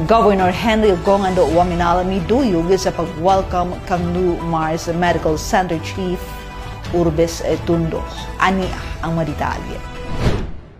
Governor Henry Gongando Waminal miduyog sa pag-welcome kang new Mars Medical Center Chief Urbes Tundo. Ani ang madetalye.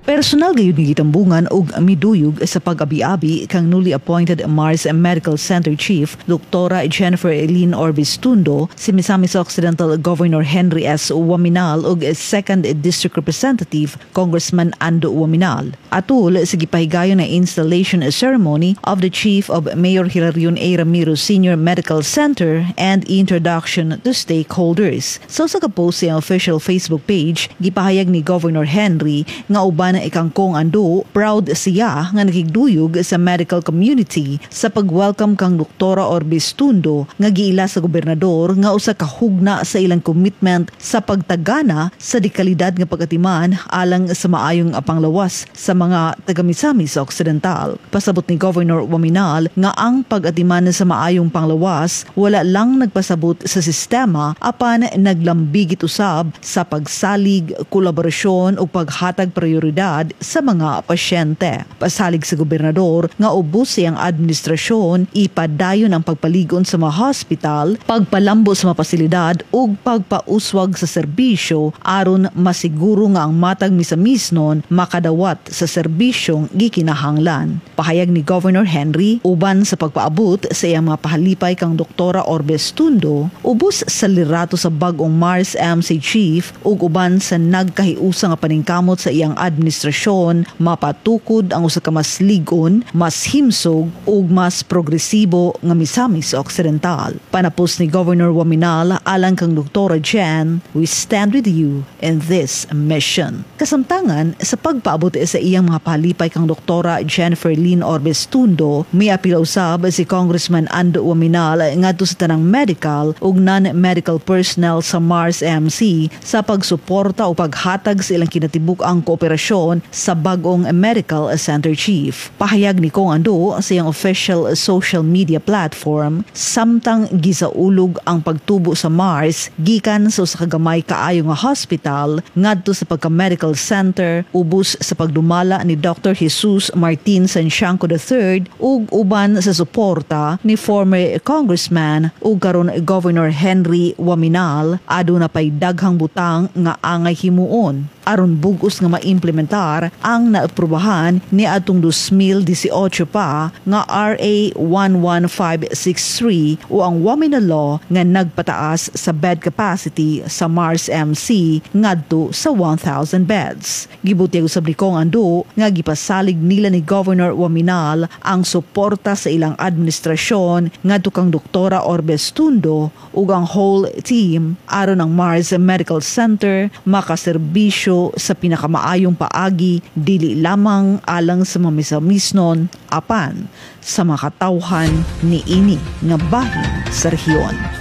Personal gayud ni gitambungan og miduyog sa pag-abi-abi kang newly appointed Mars Medical Center Chief Dr. Jennifer Eileen Orbis Tundo, si Misamis Occidental Governor Henry S. Waminal ug 2nd District Representative Congressman Ando Waminal. Atul sa gipahigayon na installation ceremony of the Chief of Mayor Hilarion A. Ramiro Senior Medical Center and introduction to stakeholders. So sa kapost sa official Facebook page, gipahayag ni Governor Henry nga uban ikangkong ando, proud siya nga nakigduyog sa medical community sa pag-welcome kang Dr. Orbis Tundo nga giila sa gobernador nga usa ka hugna sa ilang commitment sa pagtagana sa dekalidad nga pagatiman alang sa maayong panglawas sa mga taga-Misamis Occidental. Pasabot ni Governor Waminal nga ang pag-atiman sa maayong panglawas wala lang nagpasabot sa sistema apan naglambigit usab sa pagsalig, kolaborasyon o paghatag prioridad sa mga pasyente. Pasalig sa gobernador nga ubos siyang administrasyon ipadayon ang pagpaligon sa mga hospital, pagpalambo sa mga pasilidad ug pagpauswag sa serbisyo aron masiguro nga ang matag misamisnon makadawat sa serbisyong gikinahanglan. Pahayag ni Governor Henry uban sa pagpaabot sa iyang mga pahalipay kang Dr. Orbis Tundo, ubos sa liderato sa bag-ong Mars MC Chief ug uban sa nagkahiusa nga paningkamot sa iyang administrasyon mapatukod ang usa ka mas ligon, mas himsog ug mas progresibo nga Misamis Occidental. Panapos ni Governor Waminal alang kang Dr. Jen, we stand with you in this mission. Kasamtangan sa pagpaabot sa iyang mga palipay kang Dr. Jennifer Eileen Orbis Tundo, may apila usab si Congressman Ando Waminal ngadto sa tanang medical ug non-medical personnel sa Mars MC sa pagsuporta o paghatag sa ilang kinatibuk-ang kooperasyon sa bagong Medical Center Chief. Pahayag ni Kong Ando sa iyang official social media platform, samtang gisaulog ang pagtubo sa Mars gikan sa usa ka gamay kaayo nga hospital ngadto sa pagka-medical center ubos sa pagdumala ni Dr. Jesus Martin Santiago III ug uban sa suporta ni former Congressman ug karon Governor Henry Waminal aduna pay daghang butang nga angay himuon aron bugos nga maimplementar ang naaprubahan ni atong 2018 pa nga RA 11563 o ang Waminal Law nga nagpataas sa bed capacity sa Mars MC ngadto sa 1,000 beds. Gibutyag usab ni Kong Ando nga gipasalig nila ni Governor Waminal ang suporta sa ilang administrasyon ngadto kang Dr. Orbis Tundo ug ang whole team aron ang Mars Medical Center makaserbisyo sa pinakamaayong paagi dili lamang alang sa mga misamisnon apan sa makatawhan ni ini nga bahin sa rehiyon.